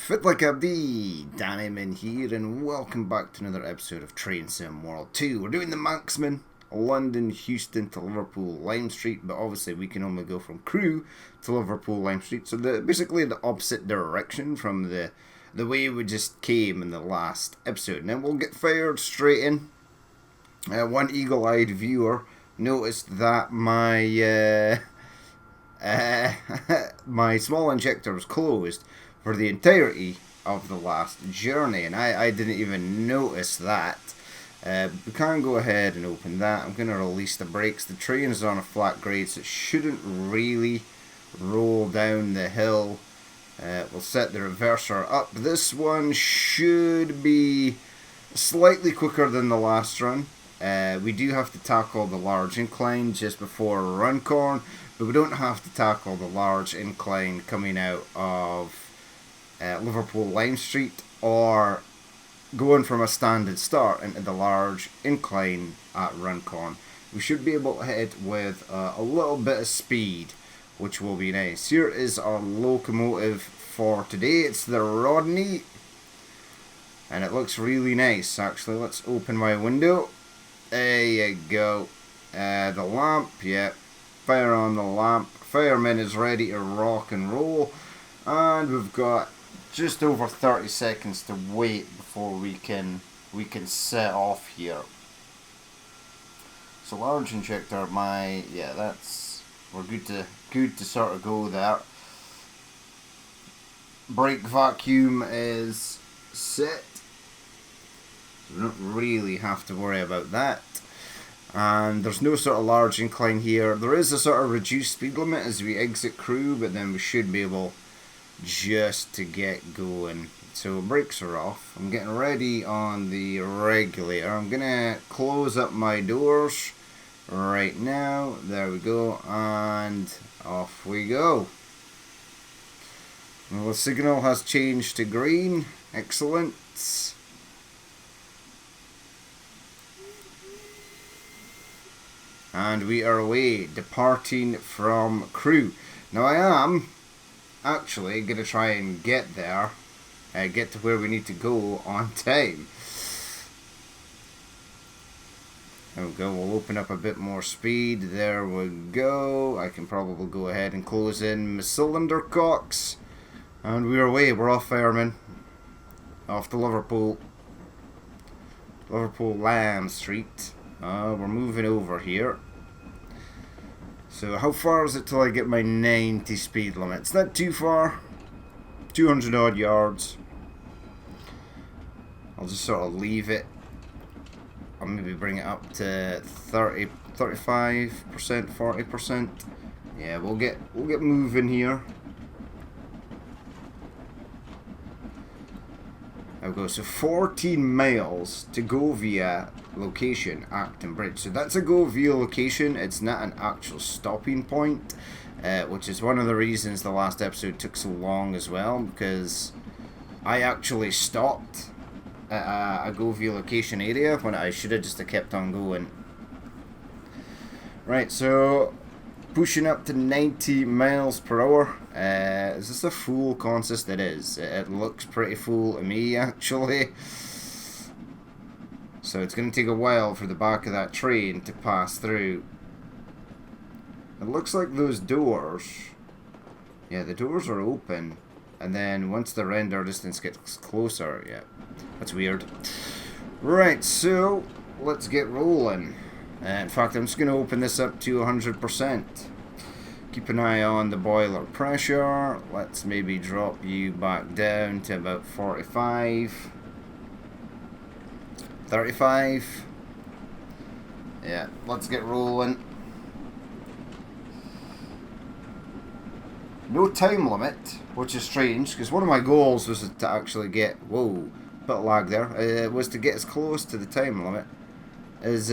Fit like a bee, Dannyman here, and welcome back to another episode of Train Sim World 2. We're doing the Manxman, London, Houston to Liverpool Lime Street, but obviously we can only go from Crewe to Liverpool Lime Street, so basically the opposite direction from the way we just came in the last episode. And then we'll get fired straight in. One eagle-eyed viewer noticed that my my small injector was closed for the entirety of the last journey, and I didn't even notice that. We can go ahead and open that. I'm going to release the brakes. The train is on a flat grade, so it shouldn't really roll down the hill. We'll set the reverser up. This one should be slightly quicker than the last run. We do have to tackle the large incline just before Runcorn, but we don't have to tackle the large incline coming out of Liverpool Lime Street or going from a standard start into the large incline at Runcorn. We should be able to hit with a little bit of speed, which will be nice. Here is our locomotive for today. It's the Rodney, and it looks really nice actually. Let's open my window. There you go. The lamp, yeah. Fire on the lamp. Fireman is ready to rock and roll, and we've got just over 30 seconds to wait before we can set off here. So large injector, we're good to sort of go there. Brake vacuum is set. We don't really have to worry about that. And there's no sort of large incline here. There is a sort of reduced speed limit as we exit Crewe, but then we should be able just to get going. So brakes are off. I'm getting ready on the regulator. I'm gonna close up my doors right now. There we go, and off we go. Well, the signal has changed to green. Excellent. And we are away, departing from Crewe. Now I am actually going to try and get there, get to where we need to go on time. There we go, we'll open up a bit more speed. There we go. I can probably go ahead and close in my cylinder cocks. And we're away, we're off, firemen. Off to Liverpool Lime Street. We're moving over here. So how far is it till I get my 90 speed limit? It's not too far. 200 odd yards. I'll just sort of leave it. I'll maybe bring it up to 35%, 40%. Yeah, we'll get moving here. There we go. So 14 miles to go via location Acton Bridge. So that's a go via location. It's not an actual stopping point, which is one of the reasons the last episode took so long as well, because I actually stopped at a go via location area when I should have just kept on going. Right, so pushing up to 90 miles per hour. Is this a full consist? It is. It looks pretty full to me actually. So it's going to take a while for the back of that train to pass through. It looks like those doors, yeah, the doors are open, and then once the render distance gets closer, yeah, that's weird. Right, so let's get rolling. In fact, I'm just going to open this up to 100%. Keep an eye on the boiler pressure. Let's maybe drop you back down to about 45. 35. Yeah, let's get rolling. No time limit, which is strange, because one of my goals was to actually get, whoa, bit of lag there, was to get as close to the time limit as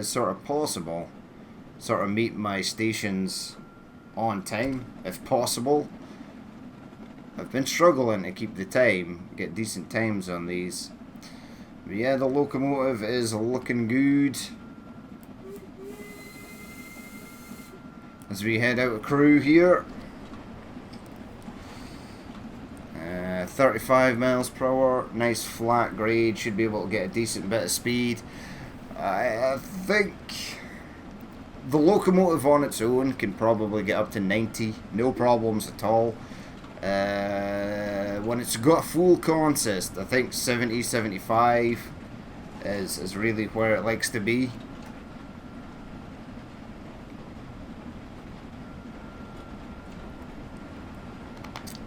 sort of possible. Sort of meet my stations on time, if possible. I've been struggling to keep the time, get decent times on these. But yeah, the locomotive is looking good as we head out of Crewe here. 35 miles per hour. Nice flat grade, should be able to get a decent bit of speed. I think the locomotive on its own can probably get up to 90, no problems at all. When it's got full consist, I think 70, 75 is really where it likes to be.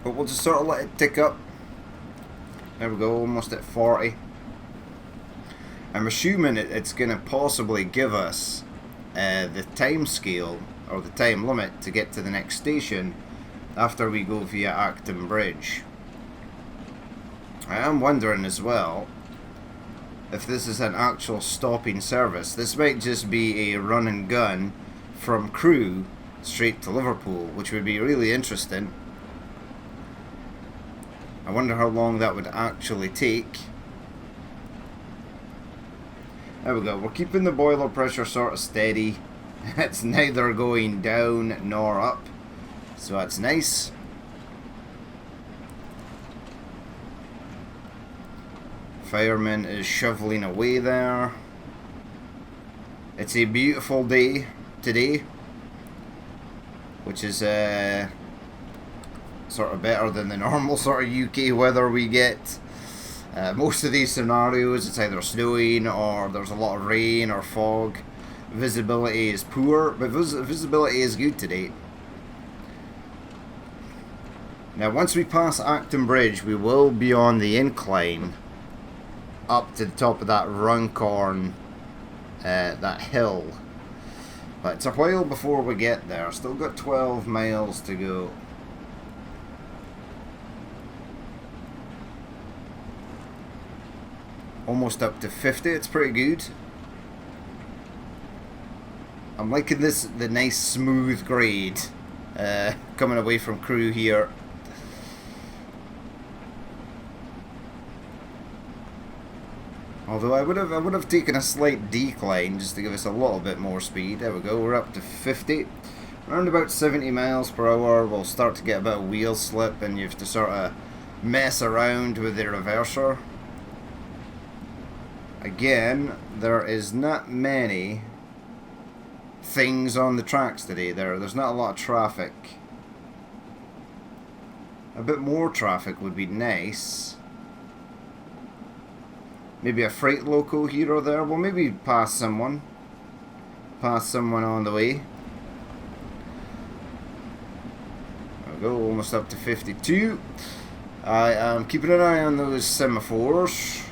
But we'll just sort of let it tick up. There we go, almost at 40. I'm assuming it's going to possibly give us the time scale or the time limit to get to the next station after we go via Acton Bridge. I am wondering as well if this is an actual stopping service. This might just be a run and gun from Crewe straight to Liverpool, which would be really interesting. I wonder how long that would actually take. There we go, we're keeping the boiler pressure sort of steady. It's neither going down nor up, so that's nice. Fireman is shoveling away there. It's a beautiful day today, which is sort of better than the normal sort of UK weather we get. Most of these scenarios, it's either snowing or there's a lot of rain or fog. Visibility is poor, but visibility is good today. Now once we pass Acton Bridge, we will be on the incline up to the top of that Runcorn, that hill. But it's a while before we get there. Still got 12 miles to go. Almost up to 50, it's pretty good. I'm liking this, the nice smooth grade coming away from Crewe here. Although I would have taken a slight decline just to give us a little bit more speed. There we go, we're up to 50. Around about 70 miles per hour, we'll start to get a bit of wheel slip and you have to sort of mess around with the reverser. Again, there is not many things on the tracks today. There's not a lot of traffic. A bit more traffic would be nice. Maybe a freight loco here or there. Well, maybe pass someone. Pass someone on the way. There we go, almost up to 52. I am keeping an eye on those semaphores,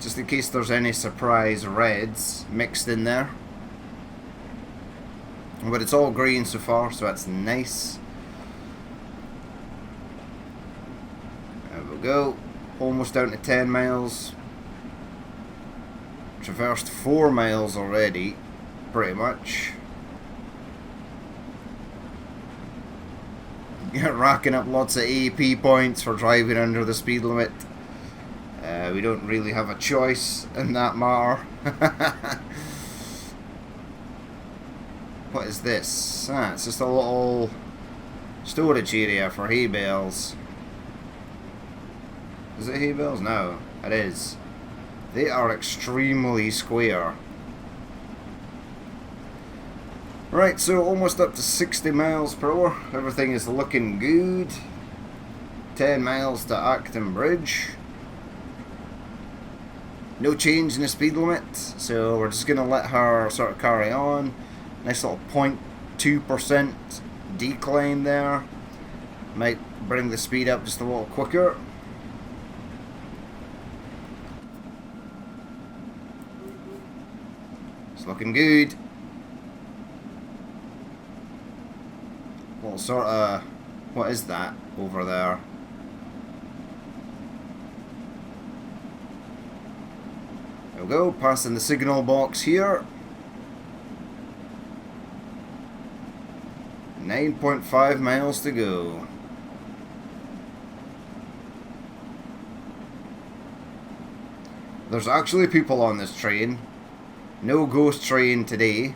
just in case there's any surprise reds mixed in there. But it's all green so far, so that's nice. There we go. Almost down to 10 miles. Traversed 4 miles already, pretty much. Racking up lots of AP points for driving under the speed limit. We don't really have a choice in that matter. What is this? Ah, it's just a little storage area for hay bales. Is it hay bales? No, it is. They are extremely square. Right, so almost up to 60 miles per hour. Everything is looking good. 10 miles to Acton Bridge. No change in the speed limit, so we're just going to let her sort of carry on. Nice little 0.2% decline there. Might bring the speed up just a little quicker. It's looking good. Well, sort of, what is that over there? There we go, passing the signal box here. 9.5 miles to go. There's actually people on this train. No ghost train today.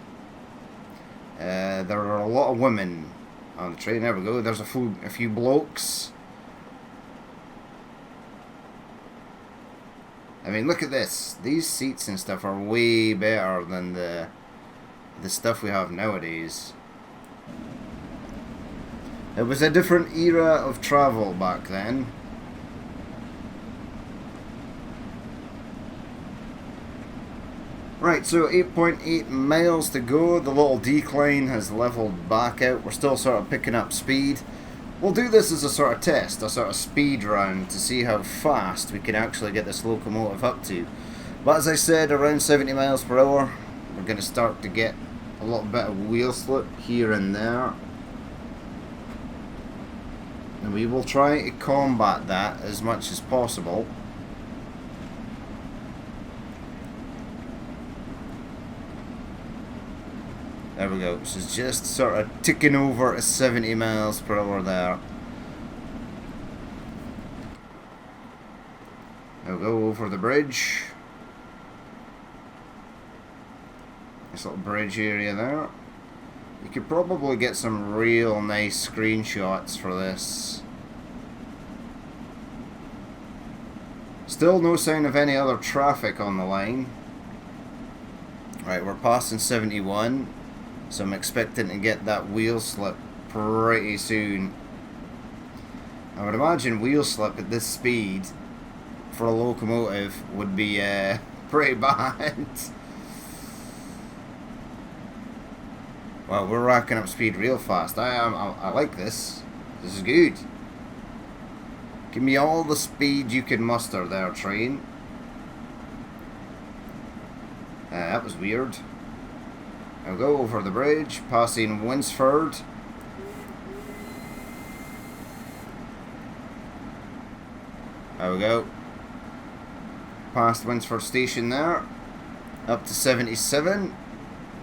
There are a lot of women on the train. There we go. There's a few blokes. mean, look at this. These seats and stuff are way better than the stuff we have nowadays. It was a different era of travel back then. Right, so 8.8 miles to go. The little decline has leveled back out. We're still sort of picking up speed. We'll do this as a sort of test, a sort of speed round to see how fast we can actually get this locomotive up to. But as I said, around 70 miles per hour, we're going to start to get a little bit of wheel slip here and there. And we will try to combat that as much as possible. There we go. So it's just sort of ticking over at 70 miles per hour there. I'll go over the bridge. This little bridge area there. You could probably get some real nice screenshots for this. Still no sign of any other traffic on the line. Right, we're passing 71. So I'm expecting to get that wheel slip pretty soon. I would imagine wheel slip at this speed for a locomotive would be pretty bad. Well, we're racking up speed real fast. I like this. This is good. Give me all the speed you can muster there, train. That was weird. I'll go over the bridge, passing Winsford. There we go. Past Winsford Station there. Up to 77.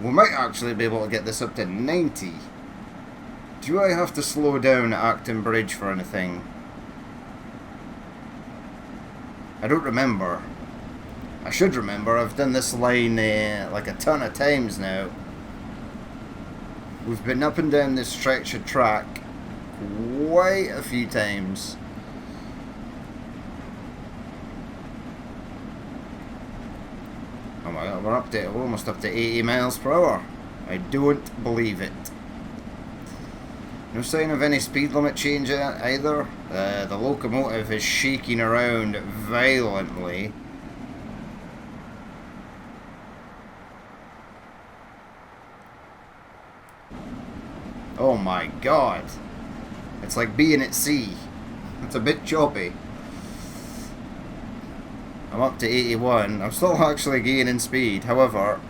We might actually be able to get this up to 90. Do I have to slow down at Acton Bridge for anything? I don't remember. I should remember. I've done this line like a ton of times now. We've been up and down this stretch of track quite a few times. Oh my god, we're almost up to 80 miles per hour. I don't believe it. No sign of any speed limit change either. The locomotive is shaking around violently. Oh my god. It's like being at sea. It's a bit choppy. I'm up to 81. I'm still actually gaining speed. However,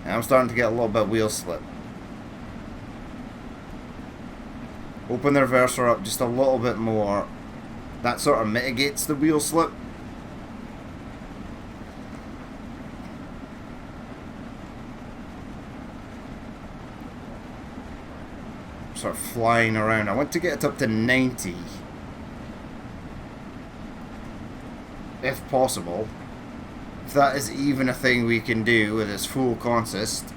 I'm starting to get a little bit of wheel slip. Open the reverser up just a little bit more. That sort of mitigates the wheel slip. Sort of flying around. I want to get it up to 90. If possible. If that is even a thing we can do with this full consist.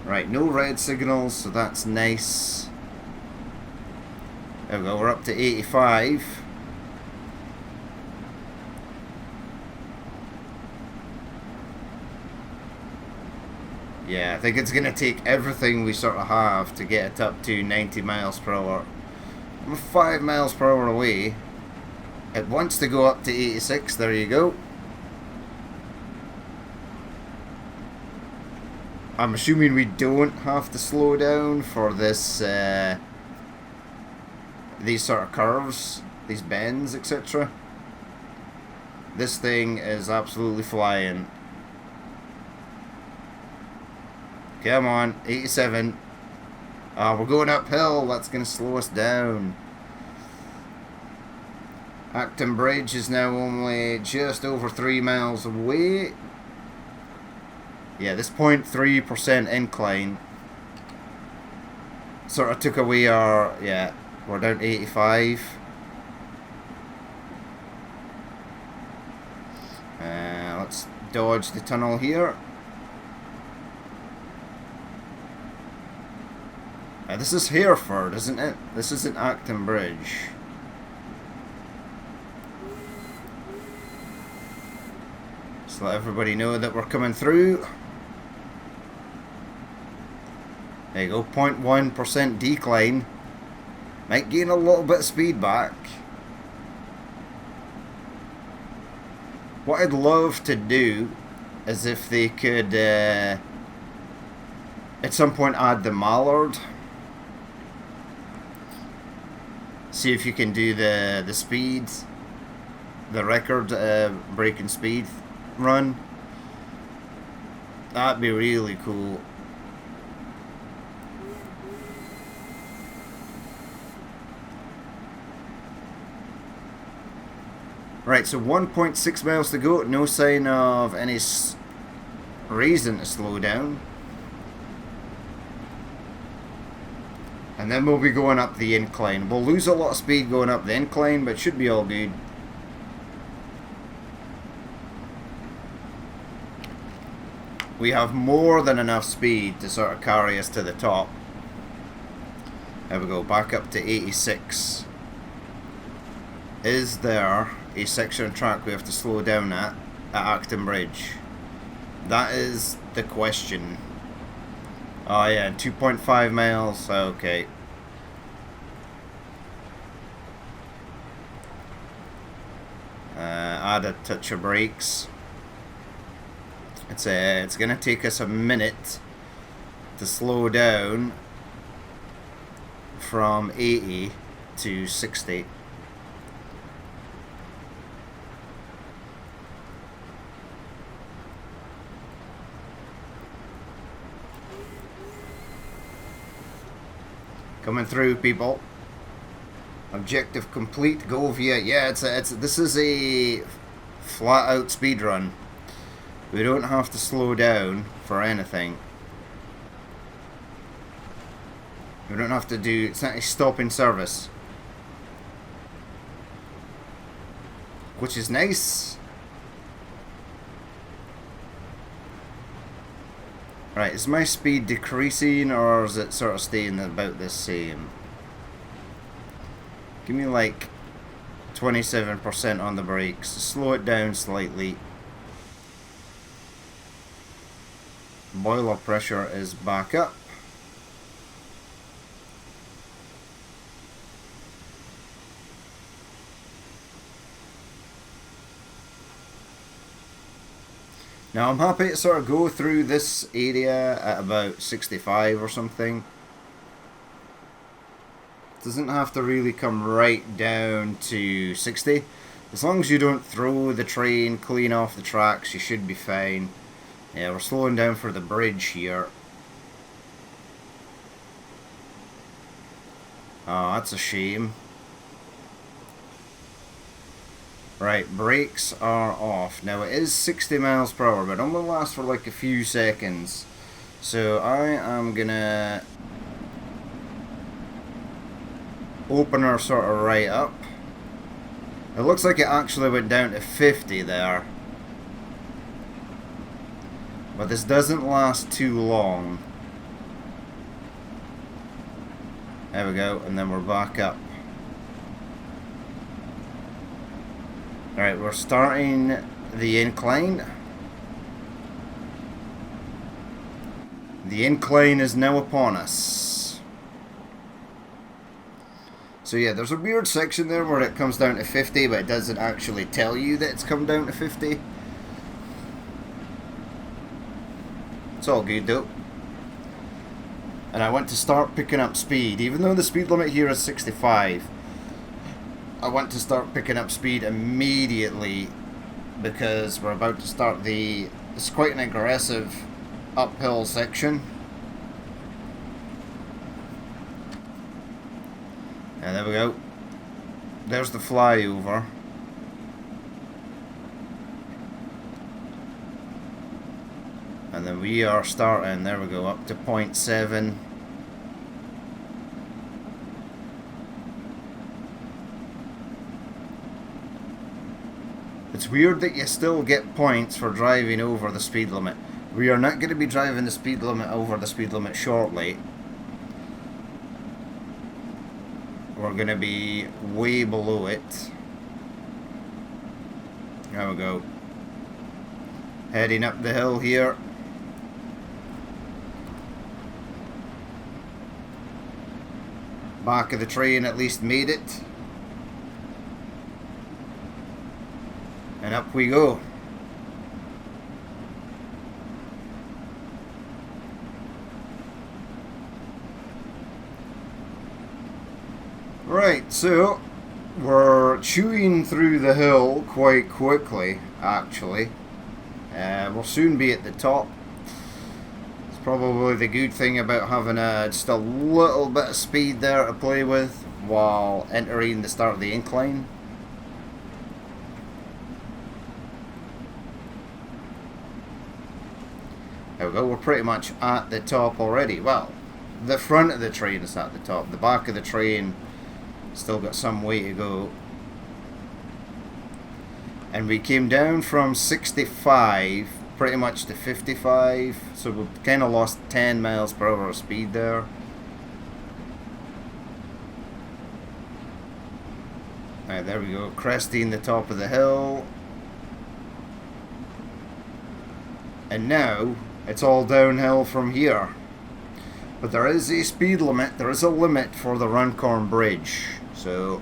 Right, no red signals, so that's nice. There we go, we're up to 85. Yeah, I think it's going to take everything we sort of have to get it up to 90 miles per hour. I'm 5 miles per hour away. It wants to go up to 86, there you go. I'm assuming we don't have to slow down for this, these sort of curves, these bends, etc. This thing is absolutely flying. Come on, 87. We're going uphill, that's going to slow us down. Acton Bridge is now only just over 3 miles away. Yeah, this 0.3% incline sort of took away our, yeah, we're down to 85. Let's dodge the tunnel here. This is Hereford, isn't it? This isn't Acton Bridge. Just let everybody know that we're coming through. There you go, 0.1% decline. Might gain a little bit of speed back. What I'd love to do is if they could at some point add the mallard. See if you can do the speed, the record breaking speed run. That'd be really cool. Right, so 1.6 miles to go. No sign of any reason to slow down. And then we'll be going up the incline. We'll lose a lot of speed going up the incline, but it should be all good. We have more than enough speed to sort of carry us to the top. There we go, back up to 86. Is there a section of track we have to slow down at Acton Bridge? That is the question. Oh yeah, 2.5 miles, okay. Add a touch of brakes. It's gonna take us a minute to slow down from 80 to 60. Coming through, people. Objective complete. Go via. Yeah, this is a flat out speed run. We don't have to slow down for anything. We don't have to do. It's not a stopping service, which is nice. Right, is my speed decreasing or is it sort of staying about the same? Give me like 27% on the brakes. Slow it down slightly. Boiler pressure is back up. Now I'm happy to sort of go through this area at about 65 or something. Doesn't have to really come right down to 60. As long as you don't throw the train clean off the tracks, you should be fine. Yeah, we're slowing down for the bridge here. Oh, that's a shame. Right, brakes are off. Now it is 60 miles per hour, but it only lasts for like a few seconds. So I am gonna open her sort of right up. It looks like it actually went down to 50 there. But this doesn't last too long. There we go, and then we're back up. Alright, we're starting the incline. The incline is now upon us. So yeah, there's a weird section there where it comes down to 50, but it doesn't actually tell you that it's come down to 50. It's all good though. And I want to start picking up speed, even though the speed limit here is 65. I want to start picking up speed immediately because we're about to start it's quite an aggressive uphill section. And there we go. There's the flyover. And then we are starting, there we go, up to 0.7. It's weird that you still get points for driving over the speed limit. We are not going to be driving the speed limit over the speed limit shortly. We're going to be way below it. There we go. Heading up the hill here. Back of the train at least made it. And up we go. Right, so we're chewing through the hill quite quickly, actually. We'll soon be at the top. It's probably the good thing about having just a little bit of speed there to play with while entering the start of the incline. There we go, we're pretty much at the top already. Well, the front of the train is at the top. The back of the train still got some way to go. And we came down from 65 pretty much to 55, so we kind of lost 10 miles per hour of speed there. Alright, there we go, cresting the top of the hill. And now it's all downhill from here. But there is a speed limit, there is a limit for the Runcorn Bridge. So,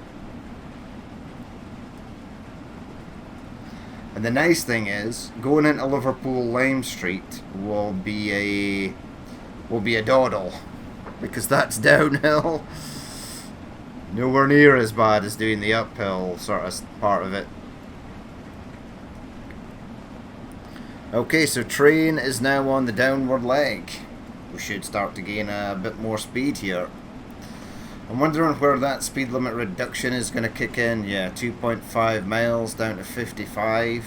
and the nice thing is, going into Liverpool Lime Street will be a dawdle, because that's downhill. Nowhere near as bad as doing the uphill sort of part of it. Okay, so train is now on the downward leg. We should start to gain a bit more speed here. I'm wondering where that speed limit reduction is going to kick in. Yeah, 2.5 miles down to 55.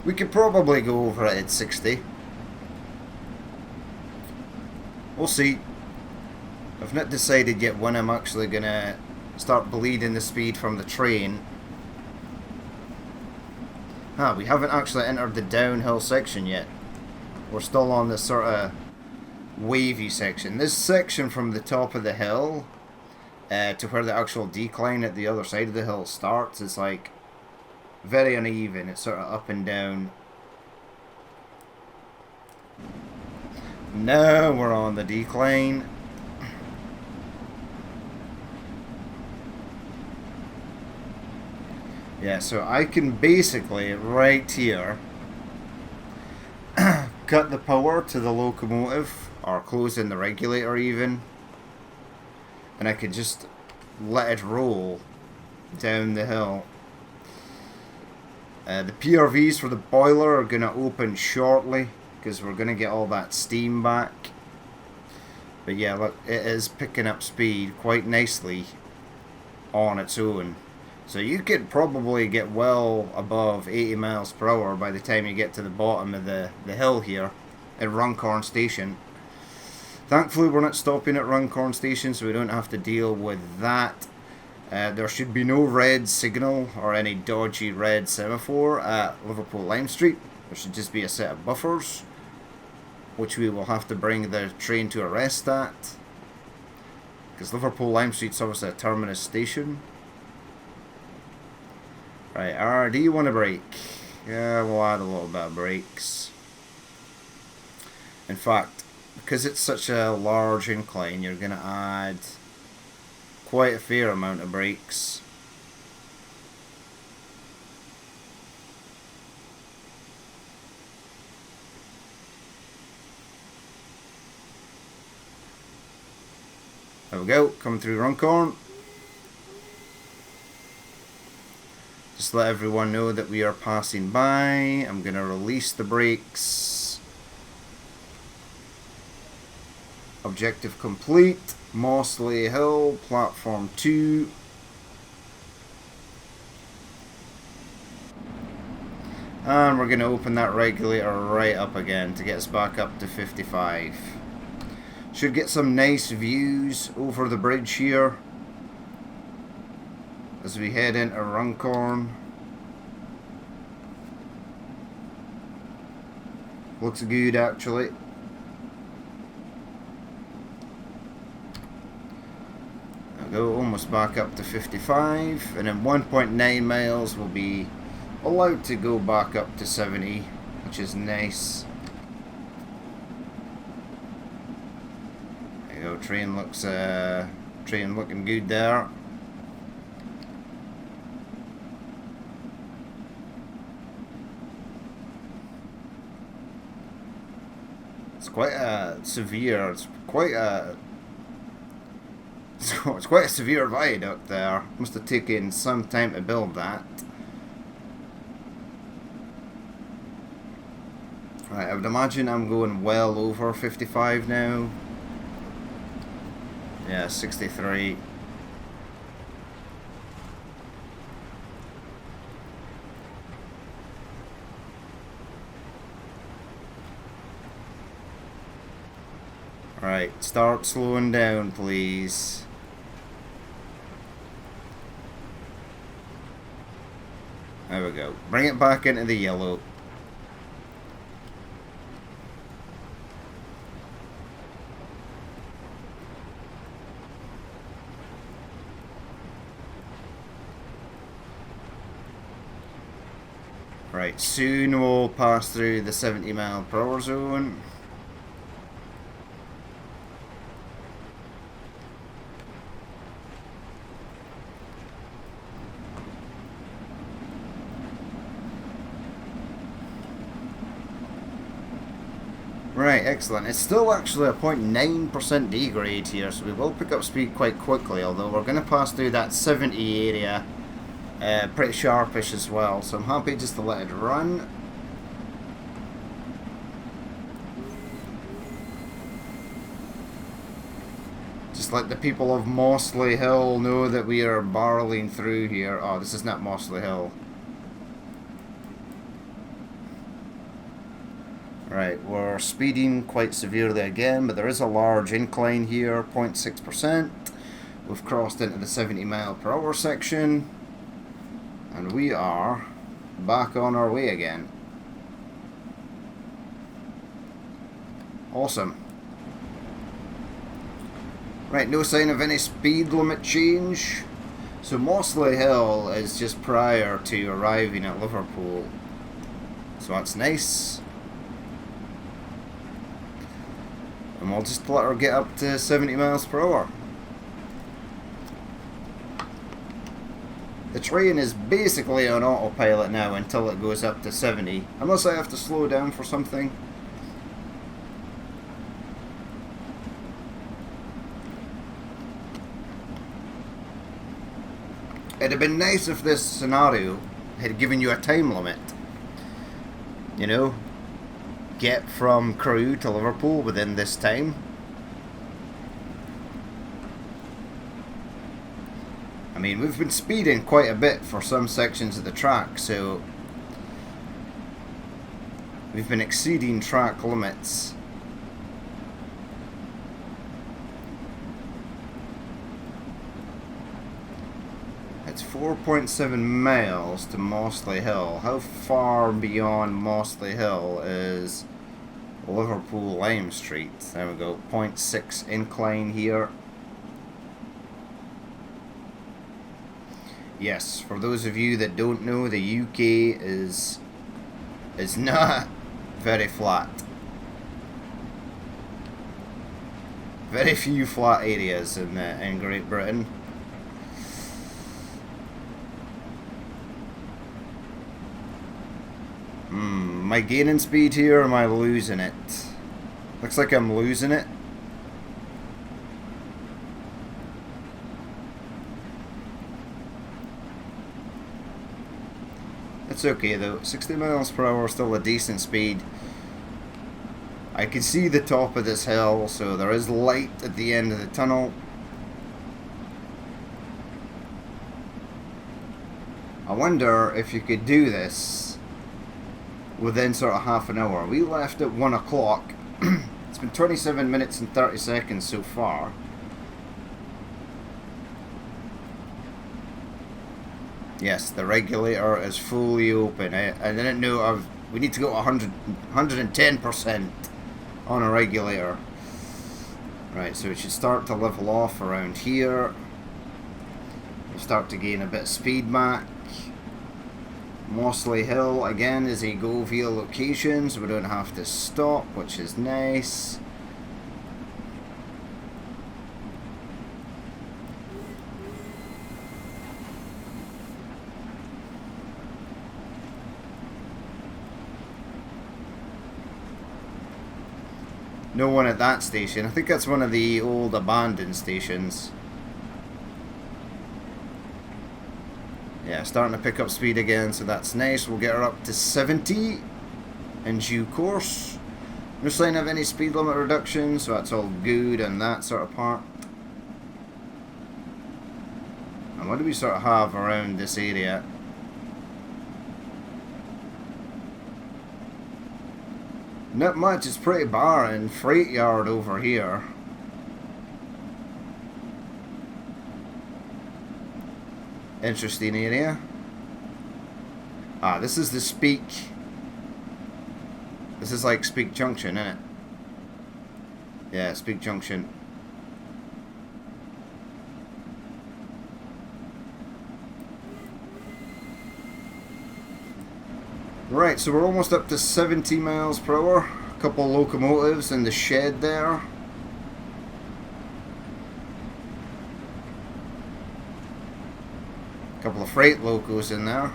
We could probably go over it at 60. We'll see. I've not decided yet when I'm actually going to start bleeding the speed from the train. We haven't actually entered the downhill section yet. We're still on this sort of wavy section. This section from the top of the hill to where the actual decline at the other side of the hill starts is like very uneven. It's sort of up and down. Now we're on the decline. Yeah, so I can basically, right here, cut the power to the locomotive, or close in the regulator even, and I can just let it roll down the hill. The PRVs for the boiler are going to open shortly, because we're going to get all that steam back. But yeah, look, it is picking up speed quite nicely on its own. So you could probably get well above 80 miles per hour by the time you get to the bottom of the hill here at Runcorn Station. Thankfully we're not stopping at Runcorn Station, so we don't have to deal with that. There should be no red signal or any dodgy red semaphore at Liverpool Lime Street. There should just be a set of buffers, which we will have to bring the train to a rest at, because Liverpool Lime Street's obviously a terminus station. Right, do you want to brake? Yeah, we'll add a little bit of brakes. In fact, because it's such a large incline, you're going to add quite a fair amount of brakes. There we go, coming through Runcorn. Just let everyone know that we are passing by. I'm going to release the brakes. Objective complete. Mossley Hill, platform 2. And we're going to open that regulator right up again to get us back up to 55. Should get some nice views over the bridge here as we head into Runcorn. Looks good actually. go, almost back up to 55, and in 1.9 miles we'll be allowed to go back up to 70, which is nice. There you go, train looking good there. It's quite a severe, it's quite a severe viaduct there. Must have taken some time to build that. Right, I would imagine I'm going well over 55 now. Yeah, 63. Right, start slowing down, please. There we go. Bring it back into the yellow. Right, soon we'll pass through the 70 mile per hour zone. Right, excellent. It's still actually a 0.9% degrade here, so we will pick up speed quite quickly, although we're going to pass through that 70 area pretty sharpish as well, so I'm happy just to let it run. Just let the people of Mossley Hill know that we are barreling through here. Oh, this is not Mossley Hill. Right, we're speeding quite severely again, but there is a large incline here, 0.6%. We've crossed into the 70 mile per hour section, and we are back on our way again. Awesome. Right, no sign of any speed limit change. So Mossley Hill is just prior to arriving at Liverpool, so that's nice. And we'll just let her get up to 70 miles per hour. The train is basically on autopilot now until it goes up to 70, unless I have to slow down for something. It'd have been nice if this scenario had given you a time limit. You know? Get from Crewe to Liverpool within this time. I mean, we've been speeding quite a bit for some sections of the track, so we've been exceeding track limits. It's 4.7 miles to Mossley Hill. How far beyond Mossley Hill is Liverpool Lime Street? There we go, 0.6 incline here. Yes, for those of you that don't know, the UK is not very flat. Very few flat areas in Great Britain. Am I gaining speed here or am I losing it? Looks like I'm losing it. It's okay though, 60 miles per hour is still a decent speed. I can see the top of this hill, so there is light at the end of the tunnel. I wonder if you could do this within sort of half an hour. We left at 1 o'clock. It's been 27 minutes and 30 seconds so far. Yes, the regulator is fully open. I didn't know we need to go 110% on a regulator. Right, so it should start to level off around here. We start to gain a bit of speed back. Mossley Hill again is a go via location, so we don't have to stop, which is nice. No one at that station. I think that's one of the old abandoned stations. Yeah, starting to pick up speed again, so that's nice. We'll get her up to 70 in due course. No sign of any speed limit reduction, so that's all good on that sort of part. And what do we sort of have around this area? Not much, it's pretty barren. Freight yard over here. Interesting area. Ah, this is the Speak. This is like Speak Junction, isn't it? Yeah, Speak Junction. Right, so we're almost up to 70 miles per hour. A couple locomotives in the shed there. A couple of freight locos in there.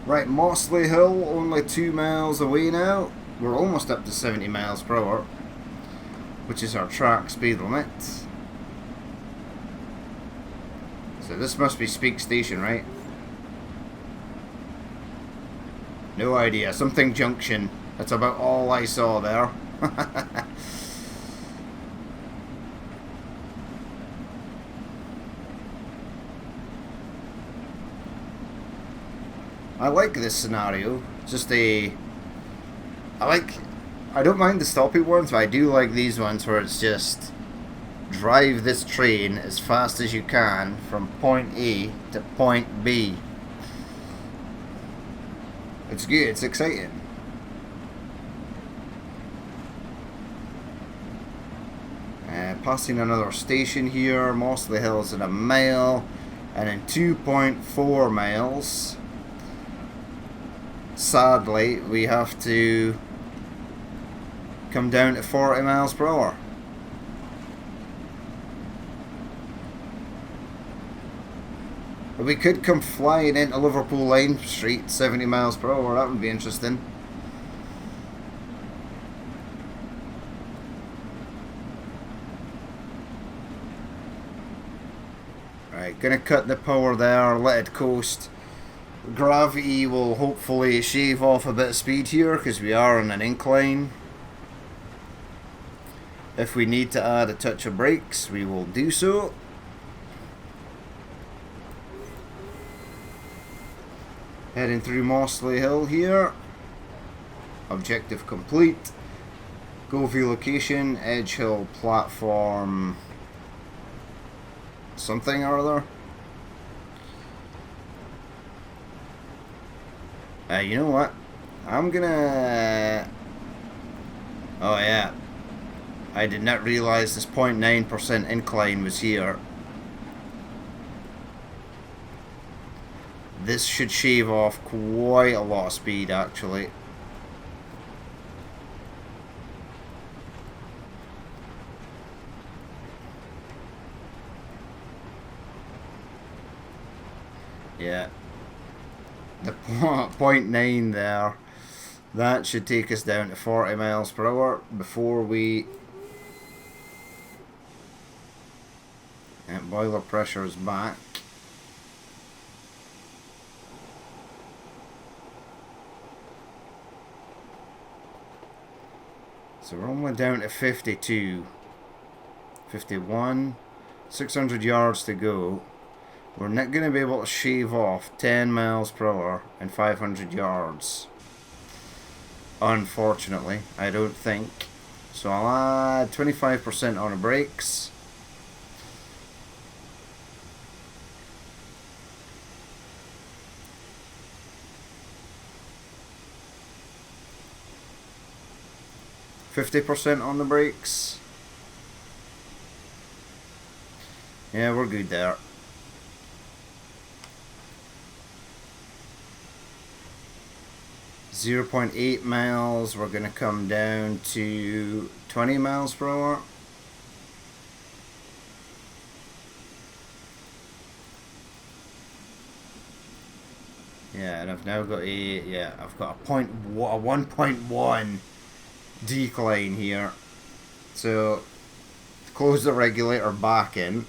Right, Mossley Hill, only 2 miles away now. We're almost up to 70 miles per hour, which is our track speed limit. So this must be Speak Station, right? No idea. Something Junction. That's about all I saw there. I like this scenario. Just I don't mind the stoppy ones, but I do like these ones where it's just drive this train as fast as you can from point A to point B. It's good, it's exciting. Passing another station here. Mossley Hill is in a mile, and in 2.4 miles, sadly, we have to come down to 40 miles per hour. But we could come flying into Liverpool Lime Street 70 miles per hour. That would be interesting. Right, gonna cut the power there, let it coast. Gravity will hopefully shave off a bit of speed here because we are on an incline. If we need to add a touch of brakes, we will do so. Heading through Mossley Hill here. Objective complete. Go view location, Edge Hill platform something or other. You know what? I'm gonna... Oh yeah. I did not realize this 0.9% incline was here. This should shave off quite a lot of speed actually. Yeah. The 0.9 there, that should take us down to 40 miles per hour before we... And boiler pressure is back. So we're only down to 52, 51, 600 yards to go. We're not going to be able to shave off 10 miles per hour and 500 yards. Unfortunately, I don't think. So I'll add 25% on the brakes. 50% on the brakes. Yeah, we're good there. .8 miles, we're going to come down to 20 miles per hour. Yeah, and I've now got I've got a 1.1 decline here. So, close the regulator back in.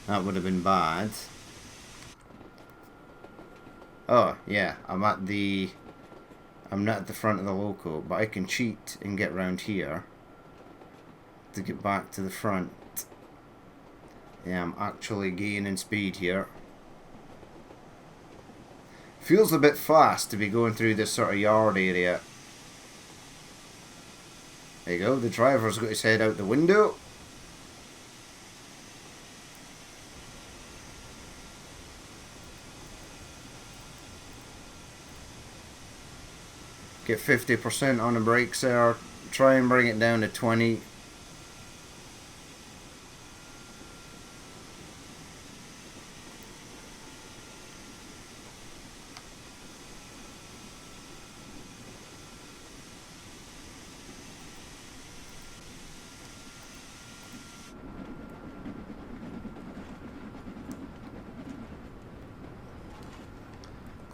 That would have been bad. Oh, yeah, I'm not at the front of the loco, but I can cheat and get round here to get back to the front. Yeah, I'm actually gaining speed here. Feels a bit fast to be going through this sort of yard area. There you go, the driver's got his head out the window. Get 50% on the brakes there. Try and bring it down to 20.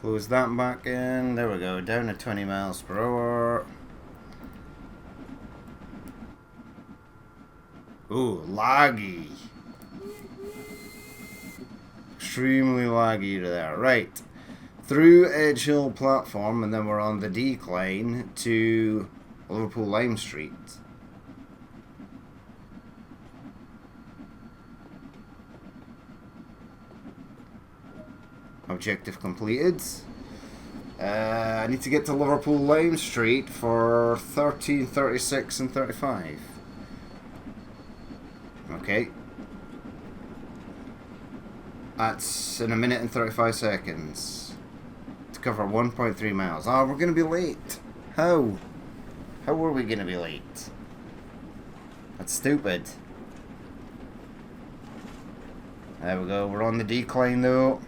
Close that back in. There we go. Down to 20 miles per hour. Ooh, laggy. Extremely laggy there. Right. Through Edge Hill platform, and then we're on the decline to Liverpool Lime Street. Objective completed. I need to get to Liverpool Lime Street for 13, 36 and 35. Okay. That's in a minute and 35 seconds. To cover 1.3 miles. Oh, we're going to be late. How? How are we going to be late? That's stupid. There we go. We're on the decline though.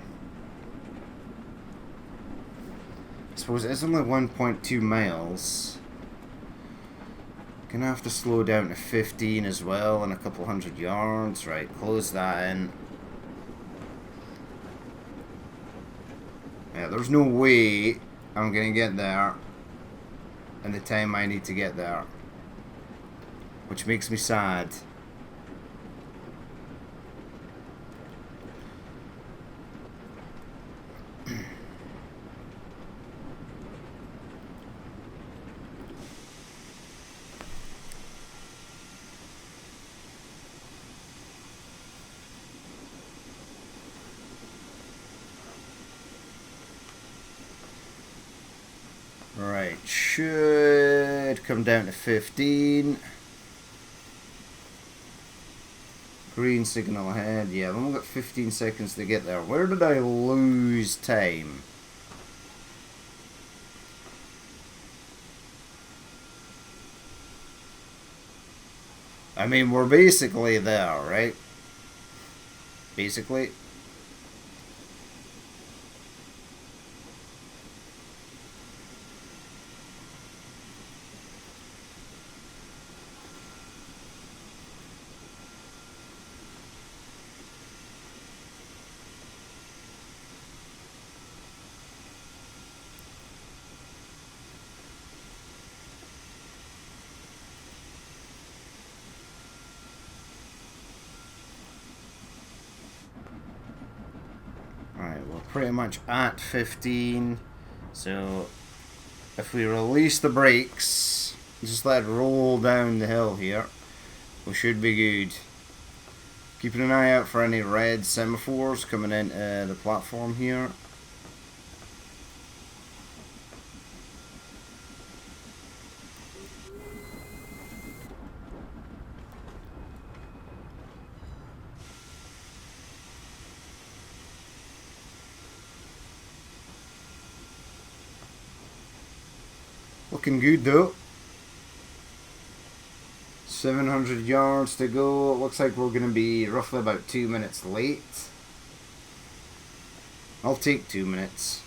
I suppose it's only 1.2 miles. Gonna have to slow down to 15 as well and a couple hundred yards. Right, close that in. Yeah, there's no way I'm gonna get there in the time I need to get there, which makes me sad. Right, should come down to 15. Green signal ahead. Yeah, I've only got 15 seconds to get there. Where did I lose time? I mean, we're basically there, right? Basically. Pretty much at 15, so if we release the brakes, just let it roll down the hill here, we should be good. Keeping an eye out for any red semaphores coming into the platform here. Looking good though. 700 yards to go. It looks like we're going to be roughly about 2 minutes late. I'll take 2 minutes.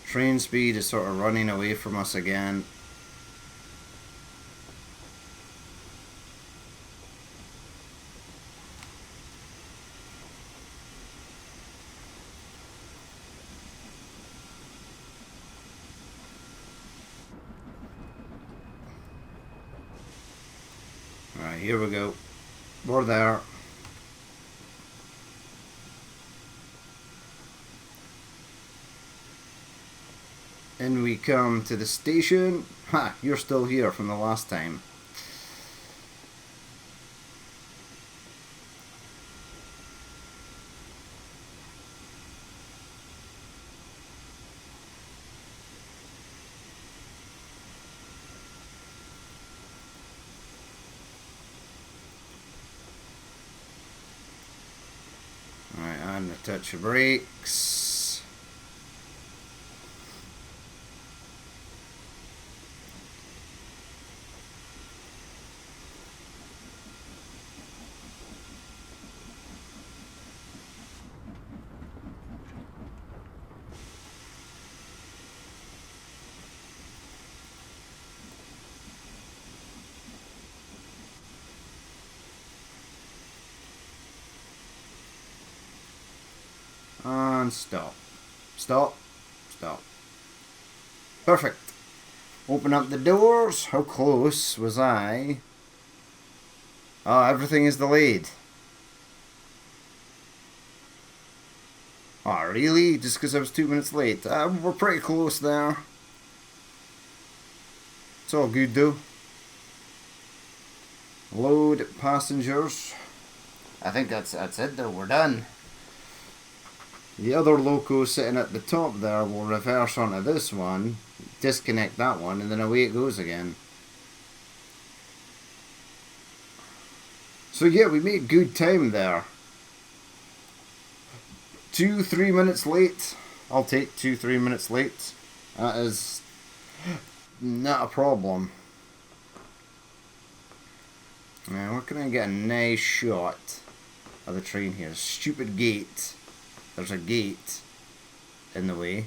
Train speed is sort of running away from us again. Alright, here we go. We're there. In we come to the station. Ha! You're still here from the last time. Alright, and a touch of brakes. And stop. Stop. Stop. Perfect. Open up the doors. How close was I? Oh, everything is delayed. Oh, really? Just because I was 2 minutes late? We're pretty close there. It's all good though. Load passengers. I think that's it though. We're done. The other loco sitting at the top there will reverse onto this one, disconnect that one, and then away it goes again. So yeah, we made good time there. 2-3 minutes late. I'll take 2-3 minutes late. That is not a problem. Now, where can I get a nice shot of the train here? Stupid gate. There's a gate in the way.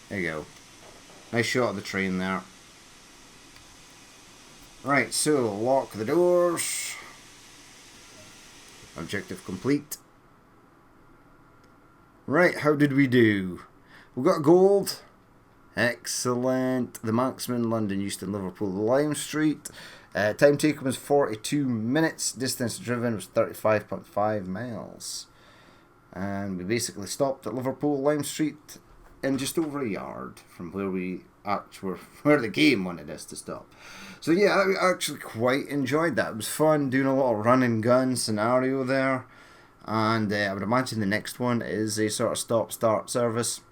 There you go. Nice shot of the train there. Right, so lock the doors. Objective complete. Right, how did we do? We got gold. Excellent. The Manxman, London, Euston, Liverpool Lime Street. Time taken was 42 minutes. Distance driven was 35.5 miles. And we basically stopped at Liverpool Lime Street in just over a yard from where the game wanted us to stop. So yeah, I actually quite enjoyed that. It was fun doing a little run and gun scenario there, and I would imagine the next one is a sort of stop-start service.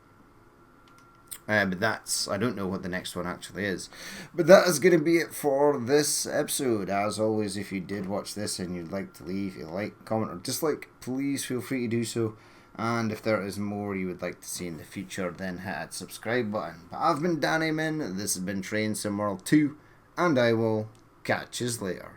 But I don't know what the next one actually is. But that is going to be it for this episode. As always, if you did watch this and you'd like to leave a like, comment, or dislike, please feel free to do so. And if there is more you would like to see in the future, then hit that subscribe button. But I've been Danny Min, this has been Train Sim World 2, and I will catch you later.